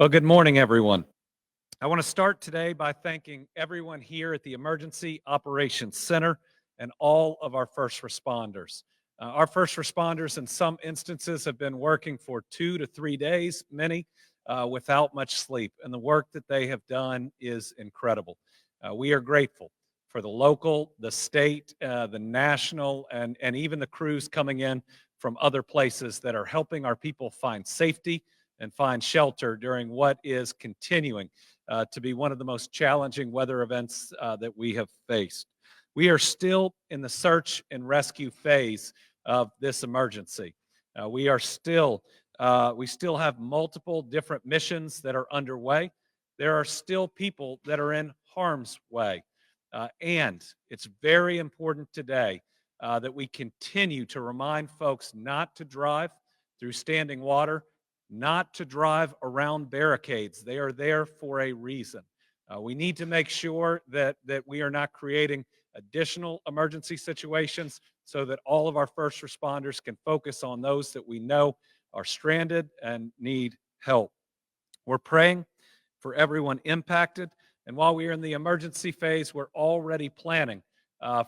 Well, good morning, everyone. I want to start today by thanking everyone here at the Emergency Operations Center and all of our first responders. Our first responders, in some instances, have been working for 2 to 3 days, many without much sleep, and the work that they have done is incredible. We are grateful for the local, the state, the national, and even the crews coming in from other places that are helping our people find safety and find shelter during what is continuing to be one of the most challenging weather events that we have faced. We are still in the search and rescue phase of this emergency. We still have multiple different missions that are underway. There are still people that are in harm's way. And it's very important today that we continue to remind folks not to drive through standing water, not to drive around barricades. They are there for a reason. We need to make sure that we are not creating additional emergency situations so that all of our first responders can focus on those that we know are stranded and need help. We're praying for everyone impacted. And while we are in the emergency phase, we're already planning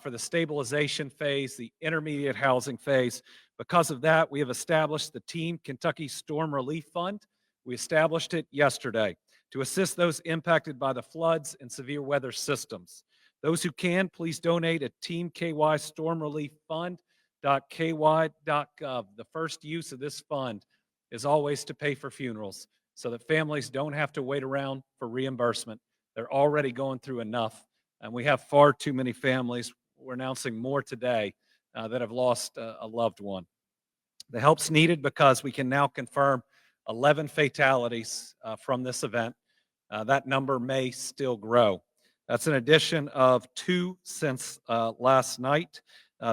for the stabilization phase, the intermediate housing phase. Because of that, we have established the Team Kentucky Storm Relief Fund. We established it yesterday to assist those impacted by the floods and severe weather systems. Those who can, please donate at Team KY Storm Relief Fund.ky.gov. The first use of this fund is always to pay for funerals so that families don't have to wait around for reimbursement. They're already going through enough, and we have far too many families. We're announcing more today that have lost a loved one. The help's needed because we can now confirm 11 fatalities from this event. That number may still grow. That's an addition of 2 since last night.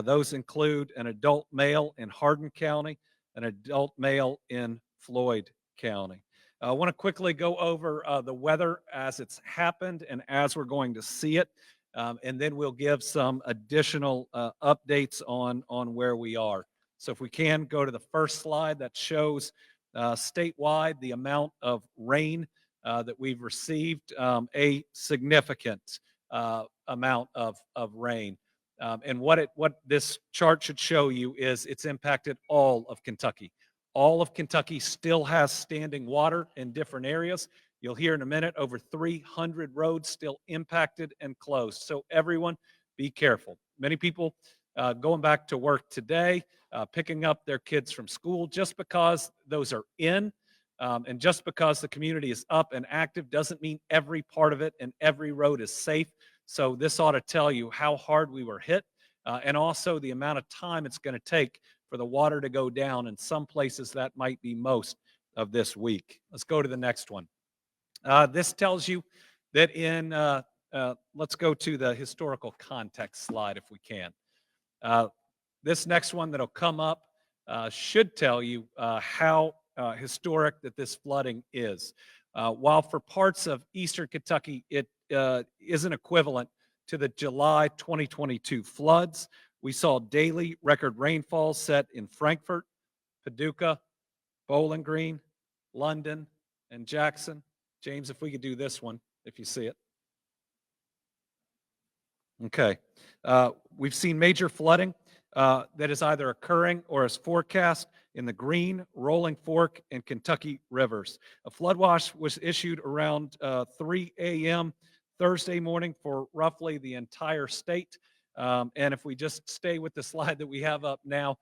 Those include an adult male in Hardin County, an adult male in Floyd County. I want to quickly go over the weather as it's happened and as we're going to see it, and then we'll give some additional updates on where we are. So if we can go to the first slide that shows statewide the amount of rain that we've received, a significant amount of rain. And what this chart should show you is it's impacted all of Kentucky. All of Kentucky still has standing water in different areas. You'll hear in a minute over 300 roads still impacted and closed. So everyone, be careful. Many people going back to work today, picking up their kids from school, just because those are in and just because the community is up and active doesn't mean every part of it and every road is safe. So this ought to tell you how hard we were hit and also the amount of time it's going to take for the water to go down. In some places, that might be most of this week. Let's go to the next one. This tells you that let's go to the historical context slide if we can. This next one that'll come up should tell you how historic that this flooding is. While for parts of eastern Kentucky, it isn't equivalent to the July 2022 floods, we saw daily record rainfall set in Frankfort, Paducah, Bowling Green, London, and Jackson. James, if we could do this one, if you see it. Okay. We've seen major flooding that is either occurring or is forecast in the Green, Rolling Fork, and Kentucky rivers. A flood watch was issued around 3 a.m. Thursday morning for roughly the entire state. And if we just stay with the slide that we have up now,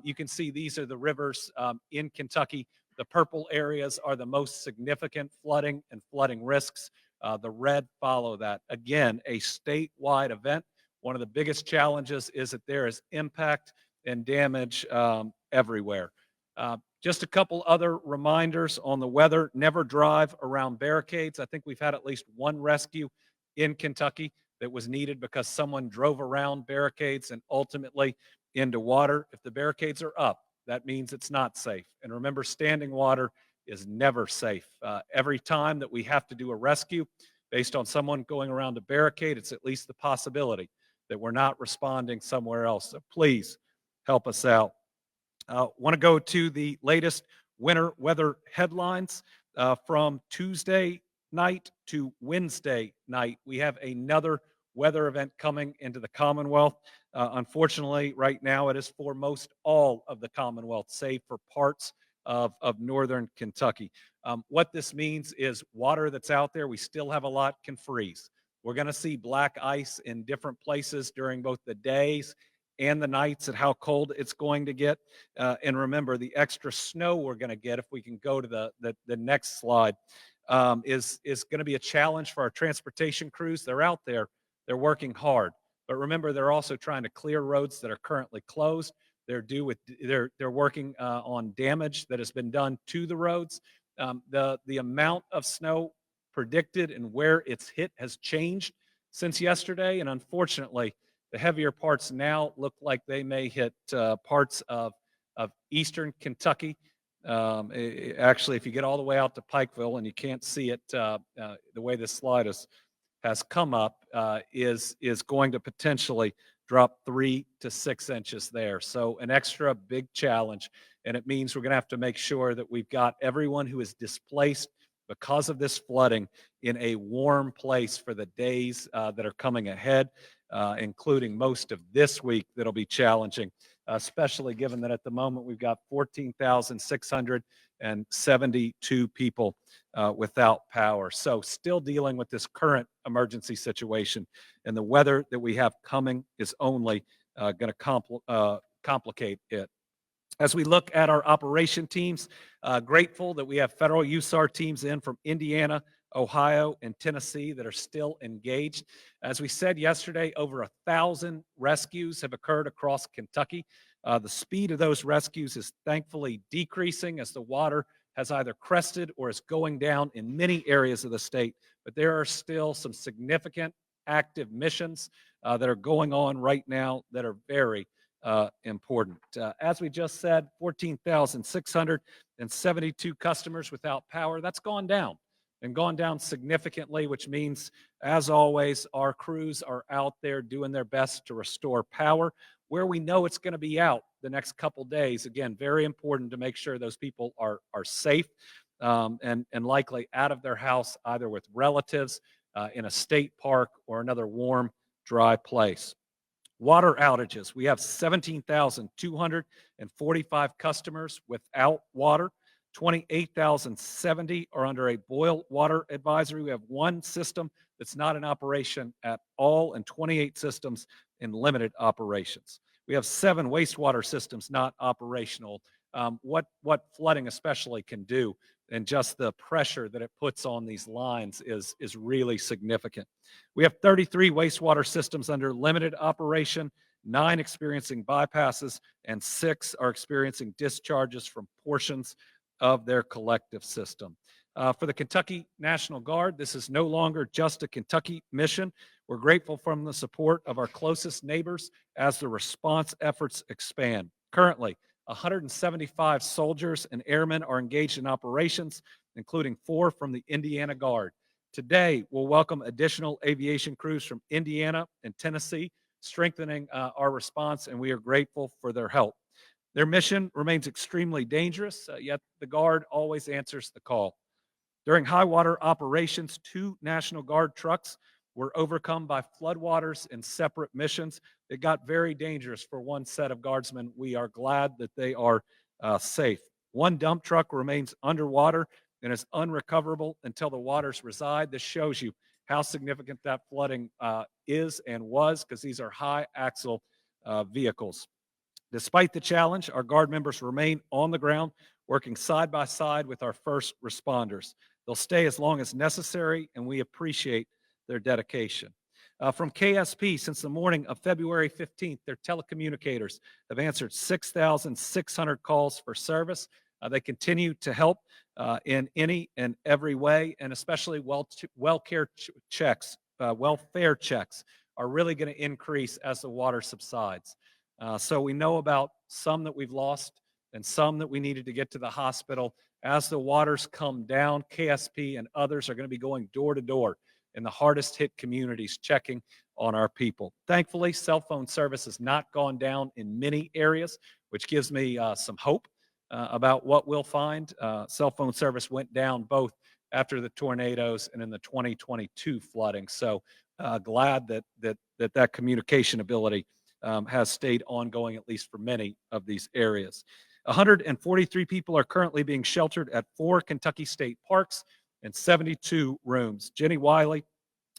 you can see these are the rivers in Kentucky. The purple areas are the most significant flooding and flooding risks. The red follow that. Again, a statewide event. One of the biggest challenges is that there is impact and damage everywhere. Just a couple other reminders on the weather. Never drive around barricades. I think we've had at least one rescue in Kentucky that was needed because someone drove around barricades and ultimately into water. If the barricades are up, that means it's not safe. And remember, standing water is never safe. Every time that we have to do a rescue based on someone going around a barricade, it's at least the possibility that we're not responding somewhere else. So please help us out. Want to go to the latest winter weather headlines. from Tuesday night to Wednesday night, we have another weather event coming into the Commonwealth. Unfortunately, right now it is for most all of the Commonwealth, save for parts of northern Kentucky. What this means is water that's out there, we still have a lot, can freeze. We're going to see black ice in different places during both the days and the nights at how cold it's going to get. And remember, the extra snow we're going to get, if we can go to the next slide, is going to be a challenge for our transportation crews. They're out there, they're working hard. But remember, they're also trying to clear roads that are currently closed. They're working on damage that has been done to the roads. The amount of snow predicted and where it's hit has changed since yesterday, and unfortunately, the heavier parts now look like they may hit parts of eastern Kentucky. Actually, if you get all the way out to Pikeville and you can't see it, the way this slide has come up, is going to potentially drop 3 to 6 inches there. So an extra big challenge, and it means we're going to have to make sure that we've got everyone who is displaced because of this flooding in a warm place for the days that are coming ahead, including most of this week that'll be challenging, especially given that at the moment we've got 14,672 people without power. So still dealing with this current emergency situation, and the weather that we have coming is only going to complicate it. As we look at our operation teams, grateful that we have federal USAR teams in from Indiana, Ohio, and Tennessee that are still engaged. As we said yesterday, over 1,000 rescues have occurred across Kentucky. The speed of those rescues is thankfully decreasing as the water has either crested or is going down in many areas of the state, but there are still some significant active missions that are going on right now that are very important. As we just said, 14,672 customers without power. That's gone down and gone down significantly, which means, as always, our crews are out there doing their best to restore power where we know it's going to be out the next couple days. Again, very important to make sure those people are safe and likely out of their house, either with relatives in a state park or another warm, dry place. Water outages. We have 17,245 customers without water. 28,070 are under a boil water advisory. We have one system that's not in operation at all and 28 systems in limited operations. We have 7 wastewater systems not operational. What flooding especially can do and just the pressure that it puts on these lines is really significant. We have 33 wastewater systems under limited operation, 9 experiencing bypasses, and 6 are experiencing discharges from portions of their collective system. For the Kentucky National Guard, this is no longer just a Kentucky mission. We're grateful for the support of our closest neighbors as the response efforts expand. Currently, 175 soldiers and airmen are engaged in operations, including 4 from the Indiana Guard. Today, we'll welcome additional aviation crews from Indiana and Tennessee, strengthening our response, and we are grateful for their help. Their mission remains extremely dangerous, yet the Guard always answers the call. During high water operations, 2 National Guard trucks were overcome by floodwaters in separate missions. It got very dangerous for one set of guardsmen. We are glad that they are safe. One dump truck remains underwater and is unrecoverable until the waters reside. This shows you how significant that flooding is and was, because these are high axle vehicles. Despite the challenge, our Guard members remain on the ground, working side by side with our first responders. They'll stay as long as necessary, and we appreciate their dedication. From KSP, since the morning of February 15th, their telecommunicators have answered 6,600 calls for service. They continue to help in any and every way, and especially welfare checks are really going to increase as the water subsides. So we know about some that we've lost and some that we needed to get to the hospital. As the waters come down, KSP and others are going to be going door to door in the hardest hit communities, checking on our people. Thankfully, cell phone service has not gone down in many areas, which gives me some hope. about what we'll find. Cell phone service went down both after the tornadoes and in the 2022 flooding. So glad that communication ability has stayed ongoing, at least for many of these areas. 143 people are currently being sheltered at 4 Kentucky state parks and 72 rooms. Jenny Wiley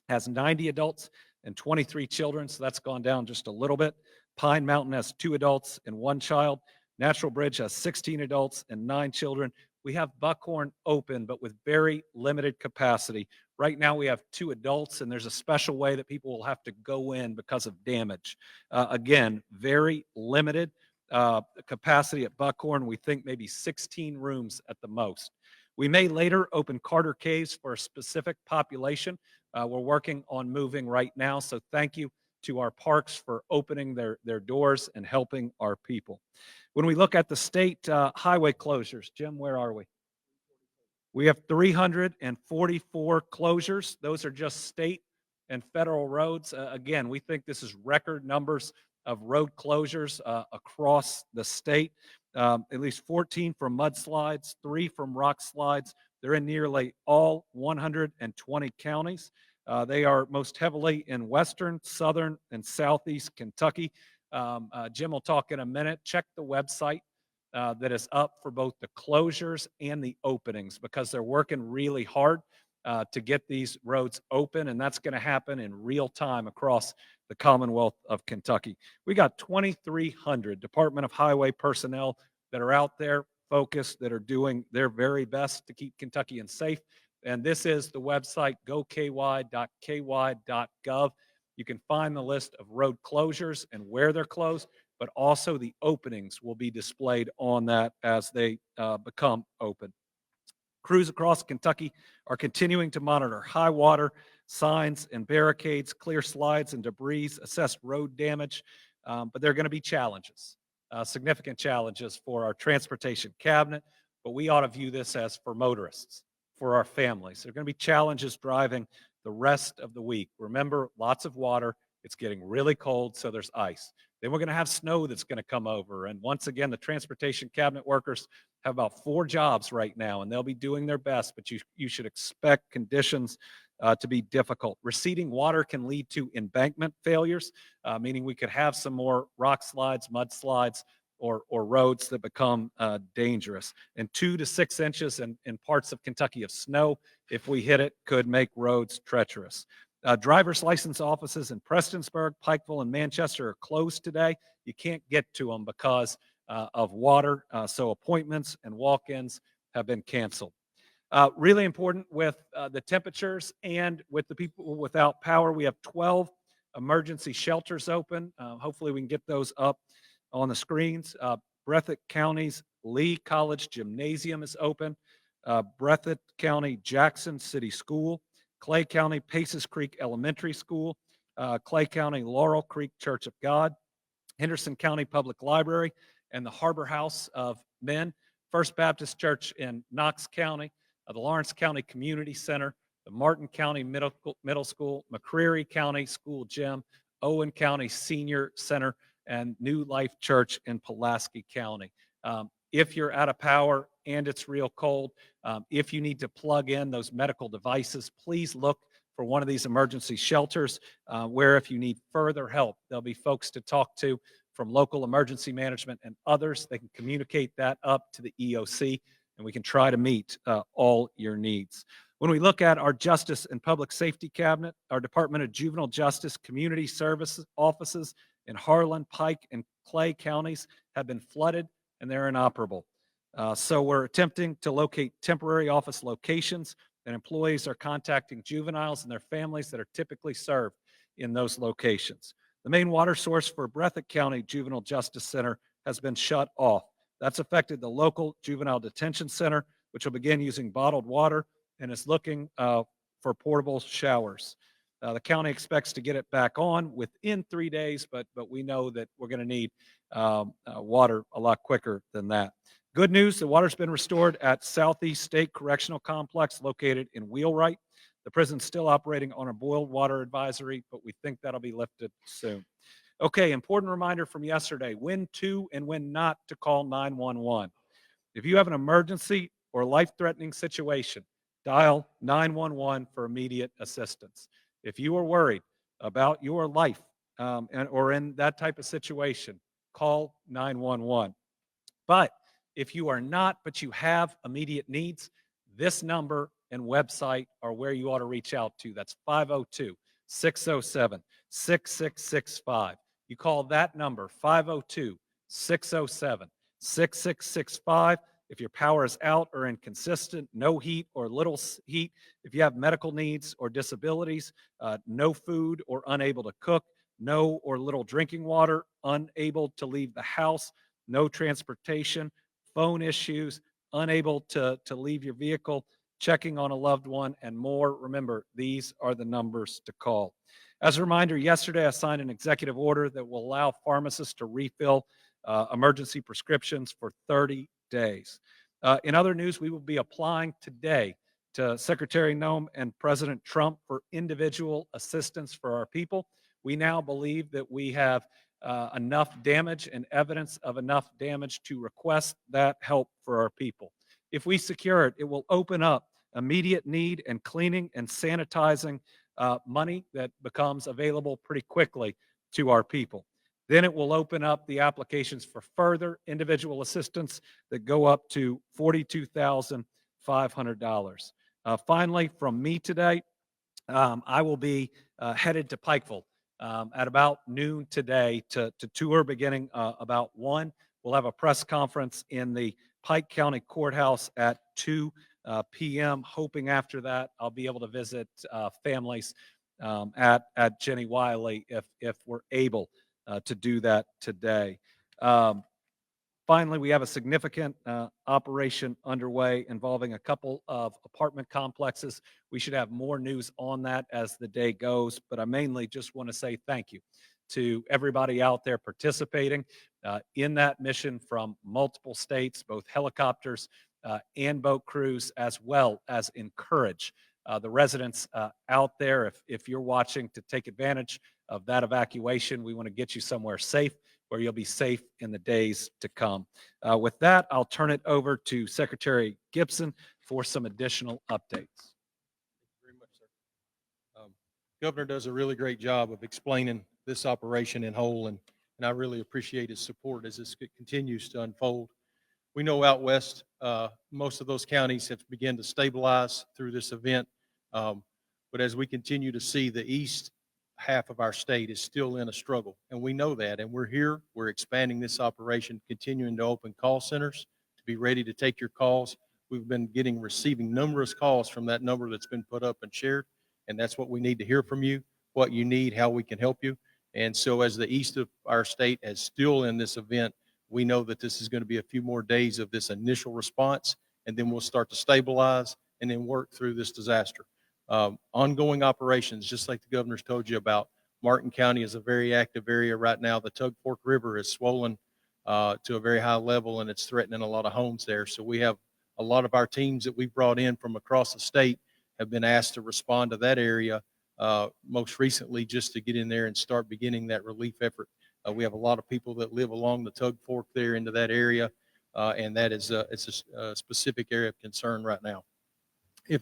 has 90 adults and 23 children, so that's gone down just a little bit. Pine Mountain has 2 adults and 1 child. Natural Bridge has 16 adults and 9 children. We have Buckhorn open, but with very limited capacity. Right now, we have 2 adults, and there's a special way that people will have to go in because of damage. Again, very limited capacity at Buckhorn. We think maybe 16 rooms at the most. We may later open Carter Caves for a specific population. We're working on moving right now, so thank you to our parks for opening their doors and helping our people. When we look at the state highway closures, Jim, where are we? We have 344 closures. Those are just state and federal roads. Again, we think this is record numbers of road closures across the state. At least 14 from mudslides, 3 from rock slides. They're in nearly all 120 counties. They are most heavily in western, southern, and southeast Kentucky. Jim will talk in a minute. Check the website that is up for both the closures and the openings because they're working really hard to get these roads open, and that's going to happen in real time across the Commonwealth of Kentucky. We got 2,300 Department of Highway personnel that are out there focused, that are doing their very best to keep Kentuckians safe. And this is the website, goky.ky.gov. You can find the list of road closures and where they're closed, but also the openings will be displayed on that as they become open. Crews across Kentucky are continuing to monitor high water, signs and barricades, clear slides and debris, assess road damage, but there are going to be challenges, significant challenges for our transportation cabinet, but we ought to view this as for motorists, for our families. There are going to be challenges driving the rest of the week. Remember, lots of water. It's getting really cold, so there's ice. Then we're going to have snow that's going to come over. And once again, the transportation cabinet workers have about 4 jobs right now, and they'll be doing their best, but you should expect conditions to be difficult. Receding water can lead to embankment failures, meaning we could have some more rock slides, mudslides, or roads that become dangerous. And 2 to 6 inches in parts of Kentucky of snow, if we hit it, could make roads treacherous. Driver's license offices in Prestonsburg, Pikeville, and Manchester are closed today. You can't get to them because of water, so appointments and walk-ins have been canceled. Really important with the temperatures and with the people without power, we have 12 emergency shelters open. Hopefully we can get those up on the screens. Breathitt County's Lee College Gymnasium is open. Breathitt County Jackson City School, Clay County Paces Creek Elementary School, Clay County Laurel Creek Church of God, Henderson County Public Library, and the Harbor House of Men, First Baptist Church in Knox County, the Lawrence County Community Center, the Martin County Middle School, McCreary County School Gym, Owen County Senior Center, and New Life Church in Pulaski County. If you're out of power and it's real cold, if you need to plug in those medical devices, please look for one of these emergency shelters where if you need further help, there'll be folks to talk to from local emergency management and others. They can communicate that up to the EOC, and we can try to meet all your needs. When we look at our Justice and Public Safety Cabinet, our Department of Juvenile Justice Community Services offices in Harlan, Pike, and Clay counties have been flooded and they're inoperable. So we're attempting to locate temporary office locations, and employees are contacting juveniles and their families that are typically served in those locations. The main water source for Breathitt County Juvenile Justice Center has been shut off. That's affected the local juvenile detention center, which will begin using bottled water and is looking for portable showers. The county expects to get it back on within 3 days, but we know that we're going to need water a lot quicker than that. Good news, the water's been restored at Southeast State Correctional Complex located in Wheelwright. The prison's still operating on a boiled water advisory, but we think that'll be lifted soon. Okay, important reminder from yesterday, when to and when not to call 911. If you have an emergency or life-threatening situation, dial 911 for immediate assistance. If you are worried about your life or in that type of situation, call 911. But if you are not, but you have immediate needs, this number and website are where you ought to reach out to. That's 502 607 6665. You call that number, 502 607 6665. If your power is out or inconsistent, no heat or little heat, if you have medical needs or disabilities, no food or unable to cook, no or little drinking water, unable to leave the house, no transportation, phone issues, unable to leave your vehicle, checking on a loved one, and more. Remember, these are the numbers to call. As a reminder, yesterday I signed an executive order that will allow pharmacists to refill emergency prescriptions for 30 days. In other news, we will be applying today to Secretary Noem and President Trump for individual assistance for our people. We now believe that we have enough damage and evidence of enough damage to request that help for our people. If we secure it, it will open up immediate need and cleaning and sanitizing money that becomes available pretty quickly to our people. Then it will open up the applications for further individual assistance that go up to $42,500. Finally, from me today, I will be headed to Pikeville at about noon today to tour beginning about 1. We'll have a press conference in the Pike County Courthouse at 2 p.m. Hoping after that I'll be able to visit families at Jenny Wiley if we're able to do that today. Finally, we have a significant operation underway involving a couple of apartment complexes. We should have more news on that as the day goes, but I mainly just want to say thank you to everybody out there participating in that mission from multiple states, both helicopters and boat crews, as well as encourage the residents out there, if you're watching, to take advantage of that evacuation. We want to get you somewhere safe where you'll be safe in the days to come. With that, I'll turn it over to Secretary Gibson for some additional updates. Thank you very much, sir. Governor does a really great job of explaining this operation in whole, and I really appreciate his support as this continues to unfold. We know out west, most of those counties have begun to stabilize through this event, but as we continue to see, the east half of our state is still in a struggle, and we know that, and we're expanding this operation, continuing to open call centers to be ready to take your calls. We've been receiving numerous calls from that number that's been put up and shared, and that's what we need to hear from you, what you need, how we can help you. And so as the east of our state is still in this event, we know that this is going to be a few more days of this initial response, and then we'll start to stabilize and then work through this disaster. Ongoing operations, just like the governor's told you about. Martin County is a very active area right now. The Tug Fork River is swollen to a very high level, and it's threatening a lot of homes there. So we have a lot of our teams that we brought in from across the state have been asked to respond to that area most recently, just to get in there and start beginning that relief effort. We have a lot of people that live along the Tug Fork there into that area, and that is it's a specific area of concern right now. If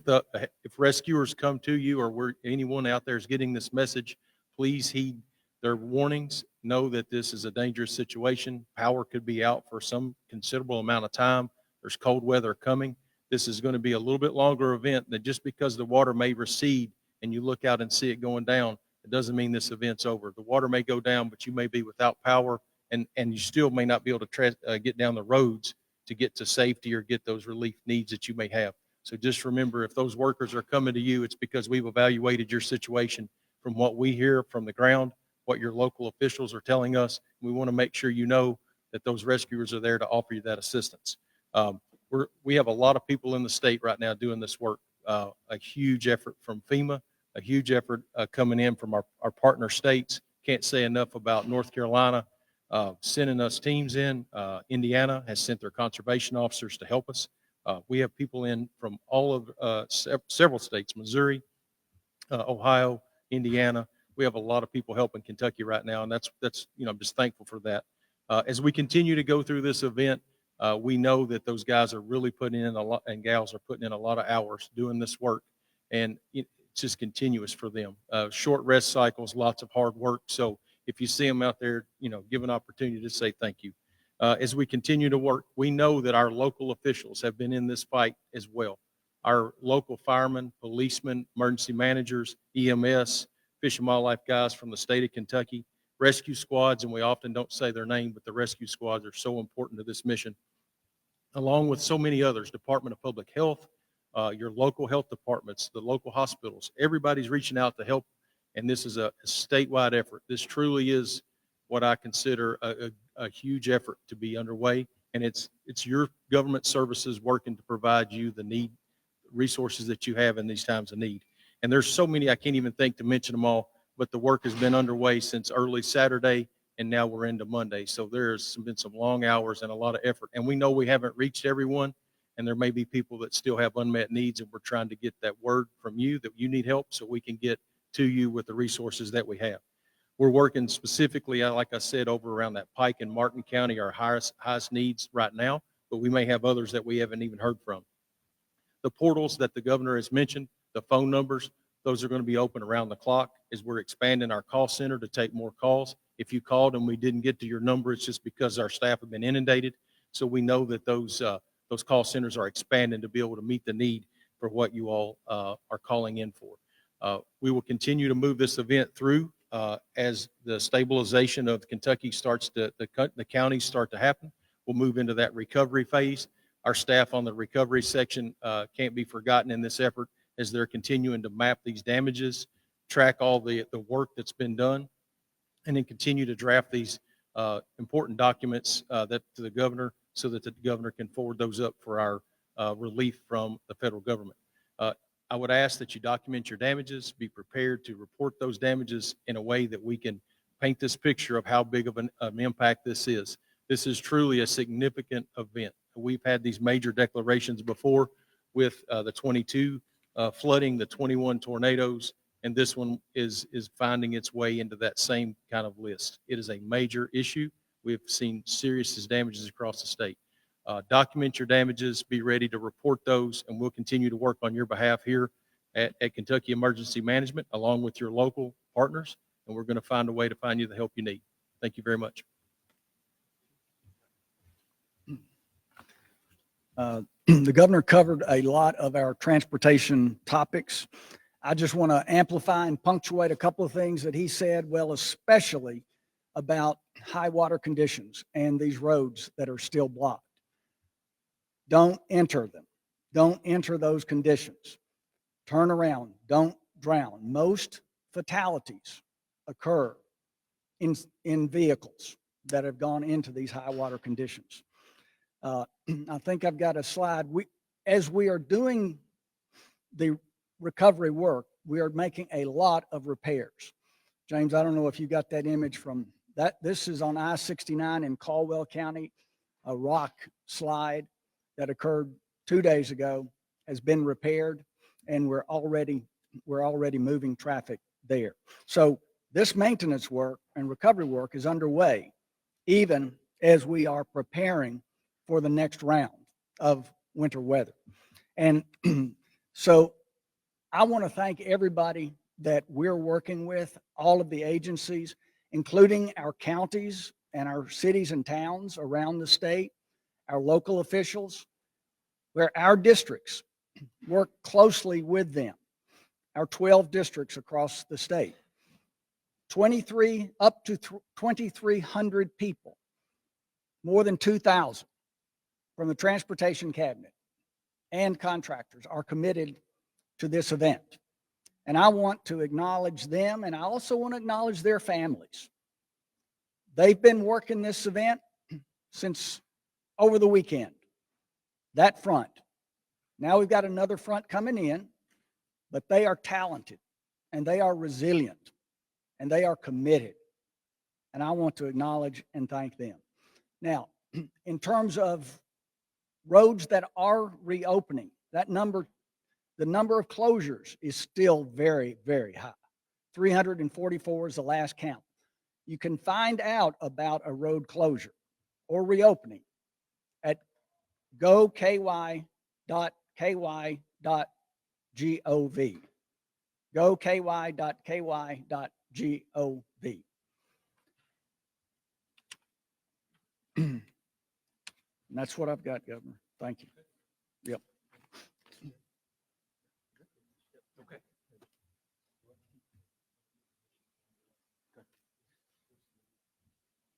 rescuers come to you, or anyone out there is getting this message, please heed their warnings. Know that this is a dangerous situation. Power could be out for some considerable amount of time. There's cold weather coming. This is going to be a little bit longer event than just because the water may recede and you look out and see it going down. It doesn't mean this event's over. The water may go down, but you may be without power, and you still may not be able to get down the roads to get to safety or get those relief needs that you may have. So just remember, if those workers are coming to you, it's because we've evaluated your situation from what we hear from the ground, what your local officials are telling us. We want to make sure you know that those rescuers are there to offer you that assistance. We have a lot of people in the state right now doing this work. A huge effort from FEMA, a huge effort coming in from our partner states. Can't say enough about North Carolina sending us teams in. Indiana has sent their conservation officers to help us. We have people in from all of several states, Missouri, Ohio, Indiana. We have a lot of people helping Kentucky right now, and that's I'm just thankful for that. As we continue to go through this event, We know that those guys are really putting in a lot, and gals are putting in a lot of hours doing this work, and it's just continuous for them. Short rest cycles, lots of hard work. So if you see them out there, give an opportunity to say thank you. As we continue to work, we know that our local officials have been in this fight as well. Our local firemen, policemen, emergency managers, EMS, Fish and Wildlife guys from the state of Kentucky, rescue squads, and we often don't say their name, but the rescue squads are so important to this mission, along with so many others, Department of Public Health, your local health departments, the local hospitals. Everybody's reaching out to help, and this is a statewide effort. This truly is what I consider a huge effort to be underway, and it's your government services working to provide you the resources that you have in these times of need. And there's so many, I can't even think to mention them all, but the work has been underway since early Saturday, and now we're into Monday. So there's been some long hours and a lot of effort. And we know we haven't reached everyone, and there may be people that still have unmet needs, and we're trying to get that word from you that you need help so we can get to you with the resources that we have. We're working specifically, like I said, over around that Pike and Martin County, our highest needs right now, but we may have others that we haven't even heard from. The portals that the governor has mentioned, the phone numbers, those are going to be open around the clock as we're expanding our call center to take more calls. If you called and we didn't get to your number, it's just because our staff have been inundated. So we know that those call centers are expanding to be able to meet the need for what you all are calling in for. We will continue to move this event through as the stabilization of Kentucky starts to, the counties start to happen. We'll move into that recovery phase. Our staff on the recovery section can't be forgotten in this effort as they're continuing to map these damages, track all the work that's been done, and then continue to draft these important documents that to the governor so that the governor can forward those up for our relief from the federal government. I would ask that you document your damages, be prepared to report those damages in a way that we can paint this picture of how big of an impact this is. This is truly a significant event. We've had these major declarations before with the 22 flooding, the 21 tornadoes, and this one is finding its way into that same kind of list. It is a major issue. We've seen serious damages across the state. Document your damages, be ready to report those, and we'll continue to work on your behalf here at Kentucky Emergency Management along with your local partners, and we're going to find a way to find you the help you need. Thank you very much. The governor covered a lot of our transportation topics. I just want to amplify and punctuate a couple of things that he said, well, especially about high water conditions and these roads that are still blocked. Don't enter them. Don't enter those conditions. Turn around. Don't drown. Most fatalities occur in vehicles that have gone into these high water conditions. I think I've got a slide. As we are doing the recovery work, we are making a lot of repairs. James, I don't know if you got that image from that. This is on I-69 in Caldwell County. A rock slide that occurred 2 days ago has been repaired, and we're already moving traffic there. So this maintenance work and recovery work is underway, even as we are preparing for the next round of winter weather. And so I want to thank everybody that we're working with, all of the agencies, including our counties and our cities and towns around the state, our local officials, where our districts work closely with them, our 12 districts across the state. 23 up to 2,300 people, more than 2,000 from the transportation cabinet and contractors are committed to this event. And I want to acknowledge them, and I also want to acknowledge their families. They've been working this event since over the weekend, that front. Now we've got another front coming in, but they are talented and they are resilient and they are committed. And I want to acknowledge and thank them. Now, in terms of roads that are reopening, the number of closures is still very, very high. 344 is the last count. You can find out about a road closure or reopening at goky.ky.gov. goky.ky.gov. And that's what I've got, Governor. Thank you. Yep. Okay.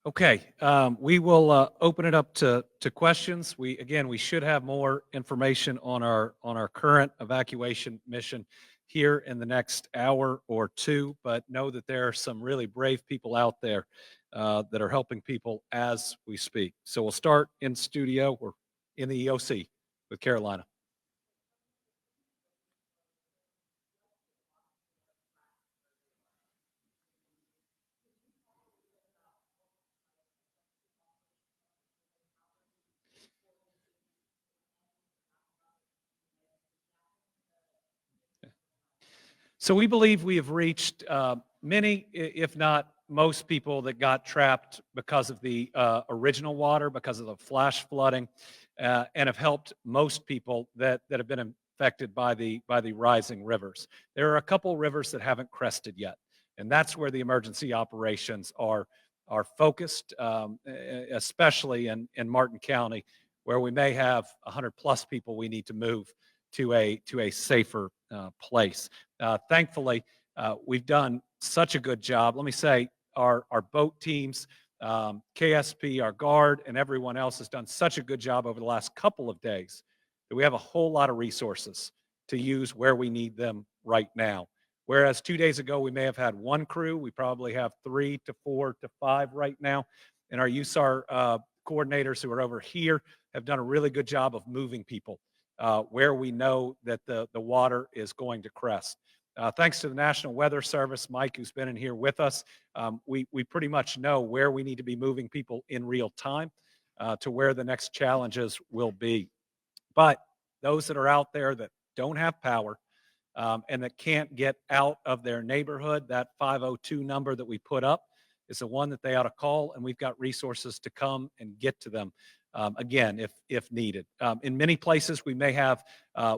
Okay, we will open it up to questions. We should have more information on our current evacuation mission here in the next hour or two, but know that there are some really brave people out there that are helping people as we speak. So we'll start in studio or in the EOC with Carolina. So we believe we have reached many, if not most people that got trapped because of the original water, because of the flash flooding, and have helped most people that have been affected by the rising rivers. There are a couple rivers that haven't crested yet, and that's where the emergency operations are focused, especially in Martin County, where we may have 100 plus people we need to move to a safer place. Thankfully, we've done such a good job. Let me say, our boat teams, KSP, our guard, and everyone else has done such a good job over the last couple of days that we have a whole lot of resources to use where we need them right now. Whereas 2 days ago, we may have had one crew, we probably have 3 to 4 to 5 right now. And our USAR coordinators who are over here have done a really good job of moving people where we know that the water is going to crest. Thanks to the National Weather Service, Mike, who's been in here with us, we pretty much know where we need to be moving people in real time to where the next challenges will be. But those that are out there that don't have power and that can't get out of their neighborhood, that 502 number that we put up is the one that they ought to call, and we've got resources to come and get to them. Again, if needed. In many places, we may have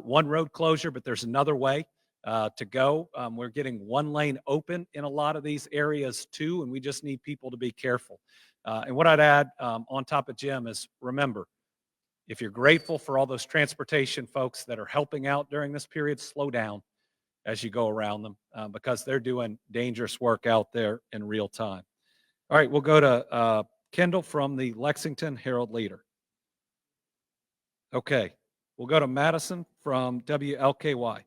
one road closure, but there's another way to go. We're getting one lane open in a lot of these areas too, and we just need people to be careful. And what I'd add on top of Jim is remember, if you're grateful for all those transportation folks that are helping out during this period, slow down as you go around them because they're doing dangerous work out there in real time. All right, we'll go to Kendall from the Lexington Herald Leader. Okay, we'll go to Madison from WLKY.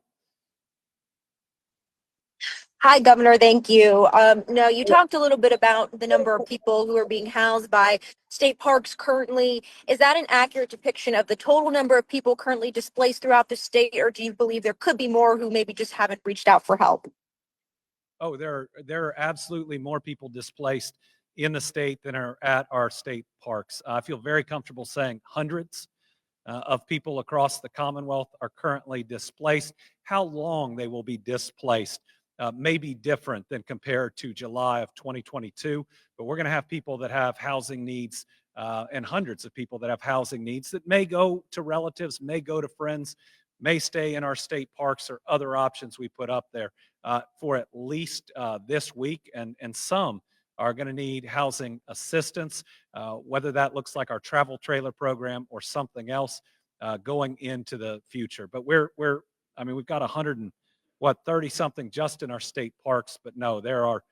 Hi, Governor. Thank you. Now, you talked a little bit about the number of people who are being housed by state parks currently. Is that an accurate depiction of the total number of people currently displaced throughout the state, or do you believe there could be more who maybe just haven't reached out for help? Oh, there are absolutely more people displaced in the state than are at our state parks. I feel very comfortable saying hundreds of people across the Commonwealth are currently displaced. How long they will be displaced may be different than compared to July of 2022, but we're going to have people that have housing needs and hundreds of people that have housing needs that may go to relatives, may go to friends, may stay in our state parks or other options we put up there for at least this week, and some are going to need housing assistance, whether that looks like our travel trailer program or something else going into the future. But we've got 30 something just in our state parks, but no, there are,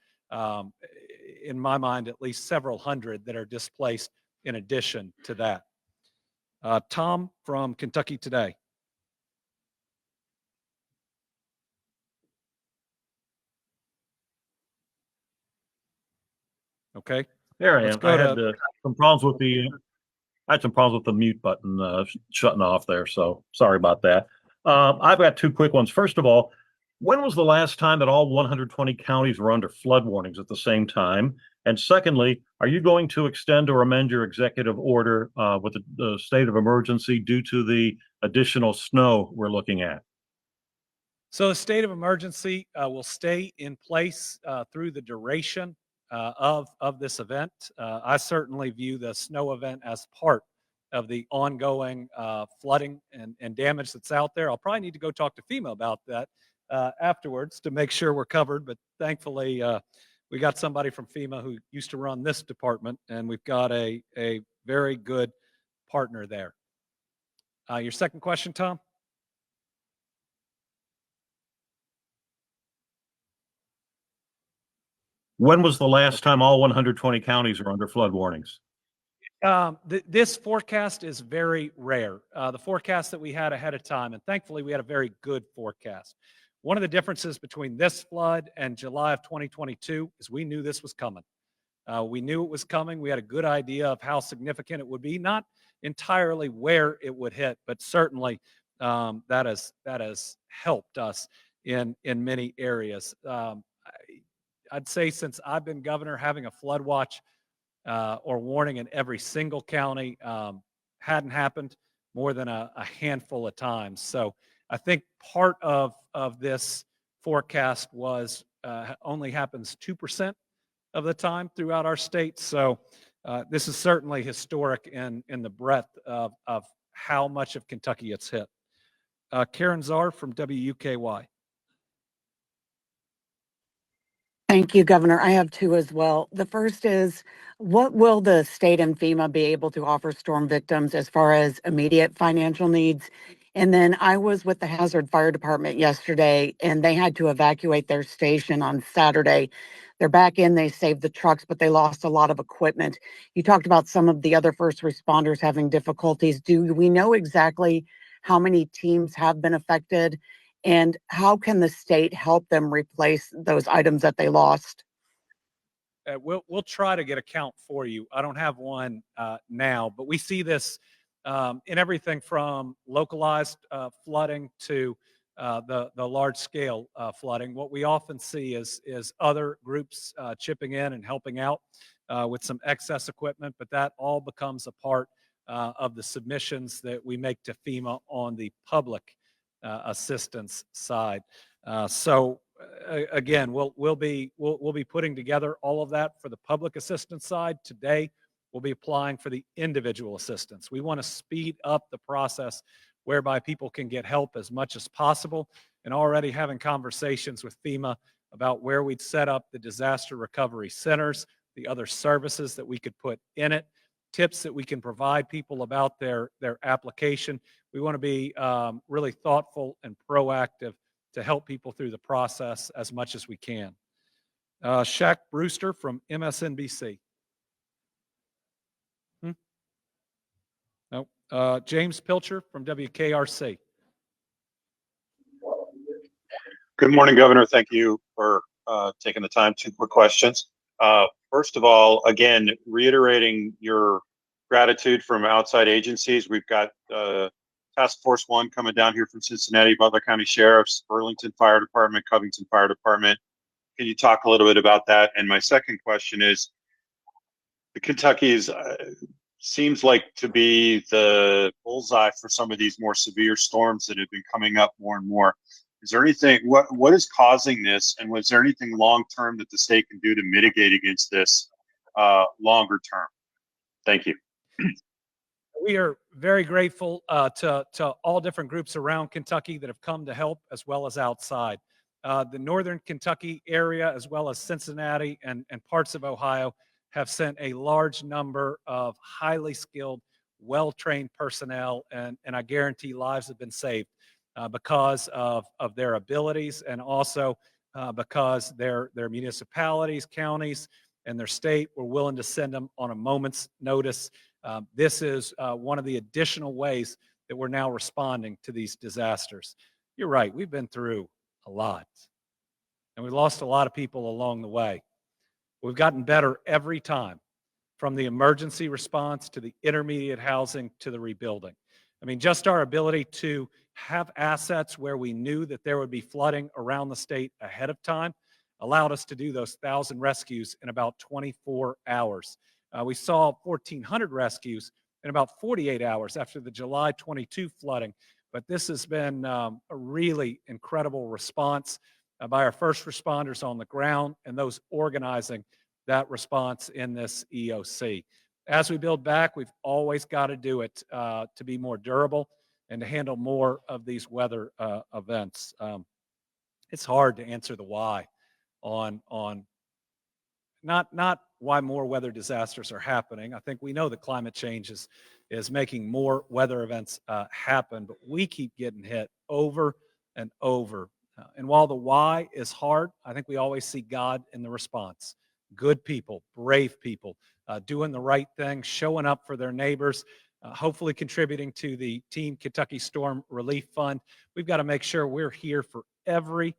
in my mind, at least several hundred that are displaced in addition to that. Tom from Kentucky Today. Okay. There I Let's am. go I had to- some problems with the mute button shutting off there, so sorry about that. I've got two quick ones. First of all, when was the last time that all 120 counties were under flood warnings at the same time? And secondly, are you going to extend or amend your executive order with the state of emergency due to the additional snow we're looking at? So the state of emergency will stay in place through the duration of this event. I certainly view the snow event as part of the ongoing flooding and damage that's out there. I'll probably need to go talk to FEMA about that afterwards to make sure we're covered. But thankfully, we got somebody from FEMA who used to run this department, and we've got a very good partner there. Your second question, Tom? When was the last time all 120 counties were under flood warnings? This forecast is very rare. The forecast that we had ahead of time, and thankfully we had a very good forecast. One of the differences between this flood and July of 2022 is we knew this was coming. We knew it was coming. We had a good idea of how significant it would be, not entirely where it would hit, but certainly that has helped us in many areas. I'd say since I've been governor, having a flood watch or warning in every single county hadn't happened more than a handful of times. So I think part of this forecast was only happens 2% of the time throughout our state. So this is certainly historic in the breadth of how much of Kentucky it's hit. Karen Czar from WUKY. Thank you, Governor. I have two as well. The first is, what will the state and FEMA be able to offer storm victims as far as immediate financial needs? And then I was with the Hazard Fire Department yesterday, and they had to evacuate their station on Saturday. They're back in, they saved the trucks, but they lost a lot of equipment. You talked about some of the other first responders having difficulties. Do we know exactly how many teams have been affected? And how can the state help them replace those items that they lost? We'll try to get a count for you. I don't have one now, but we see this in everything from localized flooding to the large scale flooding. What we often see is other groups chipping in and helping out with some excess equipment, but that all becomes a part of the submissions that we make to FEMA on the public assistance side. So again, we'll be putting together all of that for the public assistance side. Today, we'll be applying for the individual assistance. We want to speed up the process whereby people can get help as much as possible, and already having conversations with FEMA about where we'd set up the disaster recovery centers, the other services that we could put in it, tips that we can provide people about their application. We want to be really thoughtful and proactive to help people through the process as much as we can. Shaq Brewster from MSNBC. No. James Pilcher from WKRC. Good morning, Governor. Thank you for taking the time. Two quick questions. First of all, again, reiterating your gratitude from outside agencies. We've got Task Force 1 coming down here from Cincinnati, Butler County Sheriff's, Burlington Fire Department, Covington Fire Department. Can you talk a little bit about that? And my second question is, the Kentucky seems like to be the bullseye for some of these more severe storms that have been coming up more and more. Is there anything, what is causing this, and was there anything long-term that the state can do to mitigate against this longer term? Thank you. We are very grateful to all different groups around Kentucky that have come to help, as well as outside. The northern Kentucky area, as well as Cincinnati and parts of Ohio, have sent a large number of highly skilled, well-trained personnel, and I guarantee lives have been saved because of their abilities, and also because their municipalities, counties, and their state were willing to send them on a moment's notice. This is one of the additional ways that we're now responding to these disasters. You're right, we've been through a lot, and we lost a lot of people along the way. We've gotten better every time, from the emergency response to the intermediate housing to the rebuilding. I mean, just our ability to have assets where we knew that there would be flooding around the state ahead of time allowed us to do those 1,000 rescues in about 24 hours. We saw 1,400 rescues in about 48 hours after the July 22 flooding. But this has been a really incredible response by our first responders on the ground and those organizing that response in this EOC. as we build back, we've always got to do it to be more durable and to handle more of these weather events. It's hard to answer the why on not why more weather disasters are happening. I think we know that climate change is making more weather events happen, but we keep getting hit over and over. And while the why is hard, I think we always see God in the response. Good people, brave people, doing the right thing, showing up for their neighbors, hopefully contributing to the Team Kentucky Storm Relief Fund. We've got to make sure we're here for every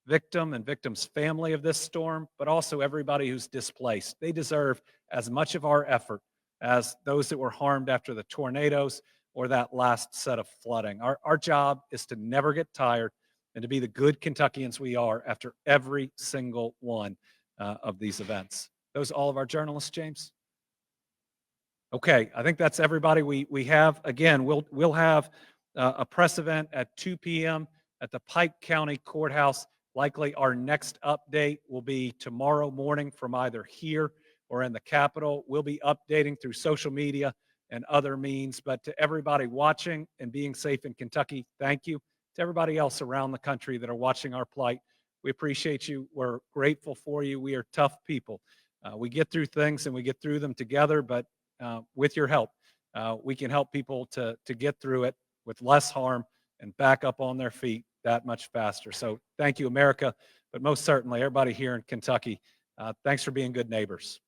victim and victim's family of this storm, but also everybody who's displaced. They deserve as much of our effort as those that were harmed after the tornadoes or that last set of flooding. Our job is to never get tired and to be the good Kentuckians we are after every single one of these events. Those are all of our journalists, James? Okay, I think that's everybody we have. Again, we'll have a press event at 2 p.m. at the Pike County Courthouse. Likely our next update will be tomorrow morning from either here or in the Capitol. We'll be updating through social media and other means. But to everybody watching and being safe in Kentucky, thank you. To everybody else around the country that are watching our plight, we appreciate you. We're grateful for you. We are tough people. We get through things and we get through them together, but with your help, we can help people to get through it with less harm and back up on their feet that much faster. So thank you, America, but most certainly everybody here in Kentucky, thanks for being good neighbors.